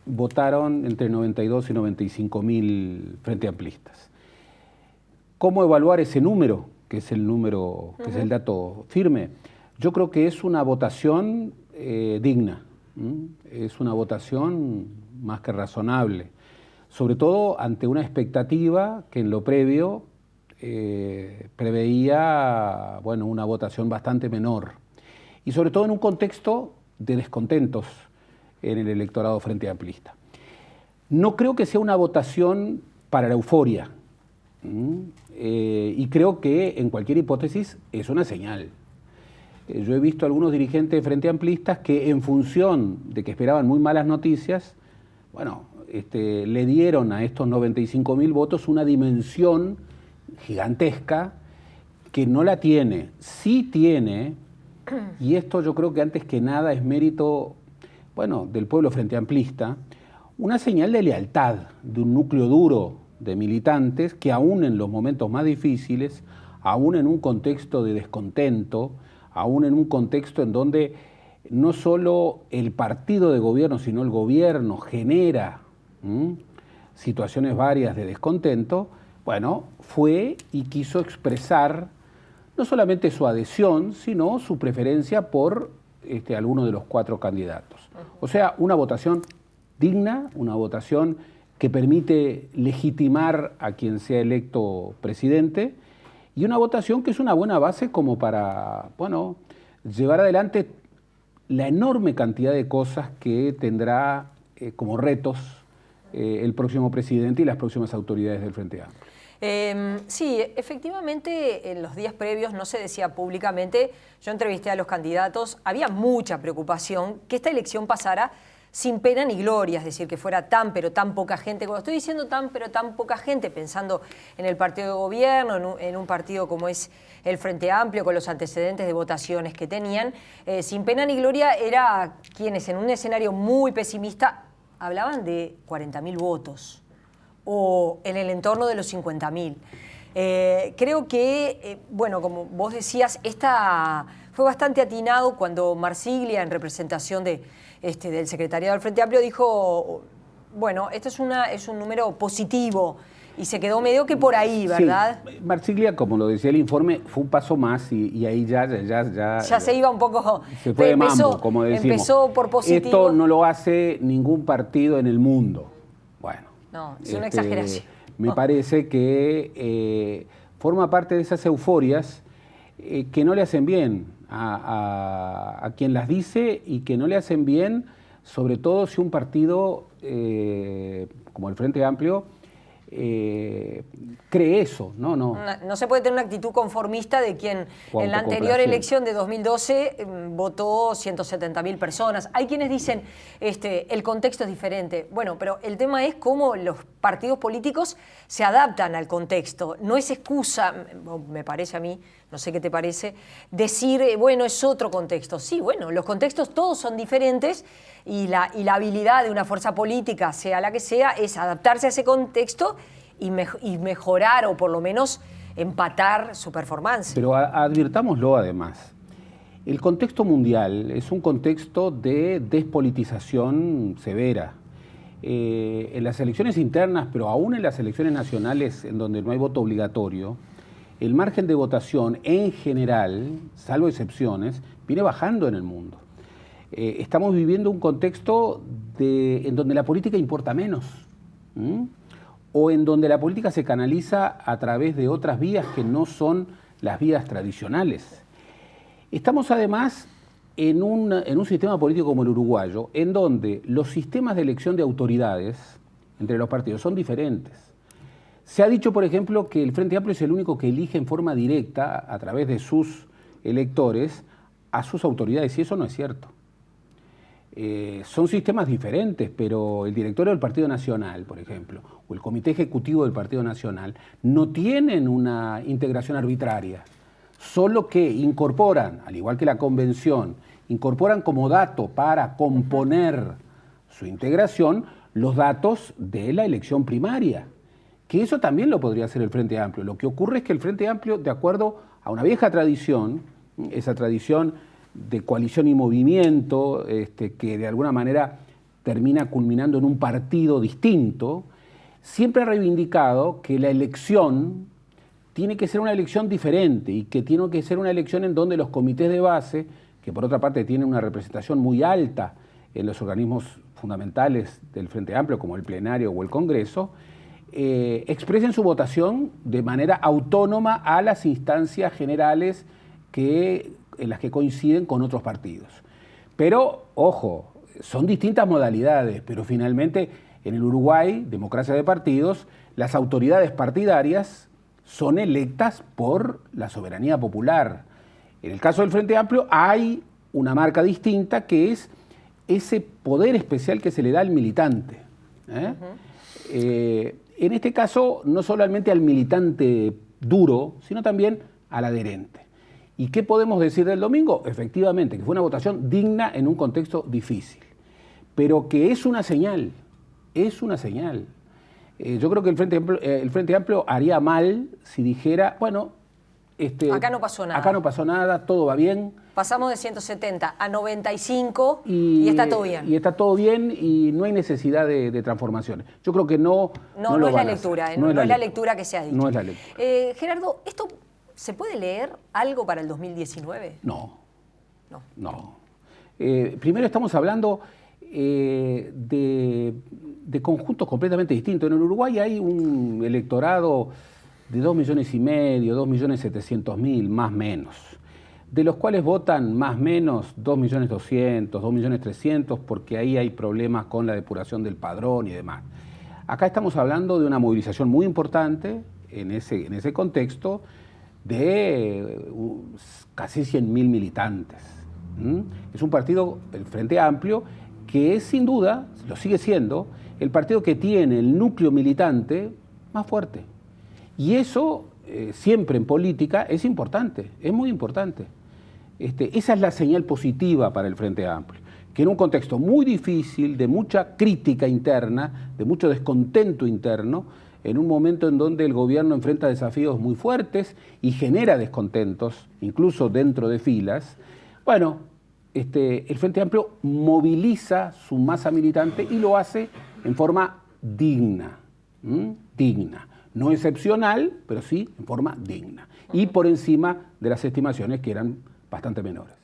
votaron entre 92 y 95 mil frente amplistas. ¿Cómo evaluar ese número, que es el número, que es el dato firme? Yo creo que es una votación digna, es una votación más que razonable, sobre todo ante una expectativa que en lo previo preveía, bueno, una votación bastante menor, y sobre todo en un contexto de descontentos en el electorado frente amplista. No creo que sea una votación para la euforia, y creo que en cualquier hipótesis es una señal. Yo he visto algunos dirigentes de frente amplistas que en función de que esperaban muy malas noticias, bueno, le dieron a estos 95.000 votos una dimensión gigantesca que no la tiene. Sí tiene, y esto yo creo que antes que nada es mérito, bueno, del pueblo frente amplista, una señal de lealtad de un núcleo duro de militantes que aún en los momentos más difíciles, aún en un contexto de descontento, aún en un contexto en donde no solo el partido de gobierno, sino el gobierno genera situaciones varias de descontento, bueno, fue y quiso expresar no solamente su adhesión, sino su preferencia por alguno de los 4 candidatos. O sea, una votación digna, una votación que permite legitimar a quien sea electo presidente, y una votación que es una buena base como para, bueno, llevar adelante la enorme cantidad de cosas que tendrá como retos el próximo presidente y las próximas autoridades del Frente Amplio. Sí, efectivamente en los días previos no se decía públicamente, yo entrevisté a los candidatos, había mucha preocupación que esta elección pasara sin pena ni gloria, es decir, que fuera tan pero tan poca gente. Cuando estoy diciendo tan pero tan poca gente, pensando en el partido de gobierno, en un partido como es el Frente Amplio, con los antecedentes de votaciones que tenían, sin pena ni gloria era quienes en un escenario muy pesimista hablaban de 40.000 votos o en el entorno de los 50.000. Creo que, bueno, como vos decías, esta fue bastante atinado cuando Marsiglia, en representación del secretariado del Frente Amplio, dijo, bueno, esto es un número positivo, y se quedó medio que por ahí, ¿verdad? Sí, Marsiglia, como lo decía el informe, fue un paso más y ahí ya se iba un poco... Se fue de mambo, como decimos. Empezó por positivo. Esto no lo hace ningún partido en el mundo. Bueno. No, es una exageración. Me parece que forma parte de esas euforias que no le hacen bien a quien las dice, y que no le hacen bien, sobre todo si un partido como el Frente Amplio cree eso. No se puede tener una actitud conformista de quien en la anterior elección de 2012 votó 170.000 personas. Hay quienes dicen el contexto es diferente. Bueno, pero el tema es cómo los partidos políticos se adaptan al contexto. No es excusa, me parece a mí, no sé qué te parece, decir, bueno, es otro contexto. Sí, bueno, los contextos todos son diferentes, y la habilidad de una fuerza política, sea la que sea, es adaptarse a ese contexto y mejorar, o por lo menos empatar su performance. Pero advirtámoslo además, el contexto mundial es un contexto de despolitización severa. En las elecciones internas, pero aún en las elecciones nacionales, en donde no hay voto obligatorio, el margen de votación en general, salvo excepciones, viene bajando en el mundo. Estamos viviendo un contexto en donde la política importa menos, o en donde la política se canaliza a través de otras vías que no son las vías tradicionales. Estamos además en un sistema político como el uruguayo, en donde los sistemas de elección de autoridades entre los partidos son diferentes. Se ha dicho, por ejemplo, que el Frente Amplio es el único que elige en forma directa, a través de sus electores, a sus autoridades, y eso no es cierto. Son sistemas diferentes, pero el directorio del Partido Nacional, por ejemplo, o el Comité Ejecutivo del Partido Nacional, no tienen una integración arbitraria, solo que incorporan, al igual que la Convención, incorporan como dato para componer su integración los datos de la elección primaria, que eso también lo podría hacer el Frente Amplio. Lo que ocurre es que el Frente Amplio, de acuerdo a una vieja tradición, esa tradición de coalición y movimiento, que de alguna manera termina culminando en un partido distinto, siempre ha reivindicado que la elección tiene que ser una elección diferente y que tiene que ser una elección en donde los comités de base, que por otra parte tienen una representación muy alta en los organismos fundamentales del Frente Amplio, como el plenario o el Congreso, expresen su votación de manera autónoma a las instancias generales en las que coinciden con otros partidos. Pero, ojo, son distintas modalidades, pero finalmente en el Uruguay, democracia de partidos, las autoridades partidarias son electas por la soberanía popular. En el caso del Frente Amplio hay una marca distinta que es ese poder especial que se le da al militante. En este caso, no solamente al militante duro, sino también al adherente. ¿Y qué podemos decir del domingo? Efectivamente, que fue una votación digna en un contexto difícil, pero que es una señal, es una señal. Yo creo que el Frente Amplio haría mal si dijera, bueno, acá no pasó nada. Acá no pasó nada, todo va bien. Pasamos de 170 a 95 y está todo bien. Y está todo bien y no hay necesidad de transformaciones. Yo creo que no es la lectura, no es la lectura que se ha dicho. No es la lectura. Gerardo, ¿esto se puede leer algo para el 2019? No. Primero estamos hablando de conjuntos completamente distintos. En el Uruguay hay un electorado de 2,5 millones, 2.700.000, más o menos, de los cuales votan más o menos 2.200.000, 2.300.000, porque ahí hay problemas con la depuración del padrón y demás. Acá estamos hablando de una movilización muy importante en ese contexto de casi 100.000 militantes. Es un partido, el Frente Amplio, que es sin duda, lo sigue siendo, el partido que tiene el núcleo militante más fuerte. Y eso, siempre en política, es importante, es muy importante. Esa es la señal positiva para el Frente Amplio, que en un contexto muy difícil, de mucha crítica interna, de mucho descontento interno, en un momento en donde el gobierno enfrenta desafíos muy fuertes y genera descontentos, incluso dentro de filas, bueno, el Frente Amplio moviliza su masa militante y lo hace en forma digna, digna. No excepcional, pero sí en forma digna. Y por encima de las estimaciones que eran bastante menores.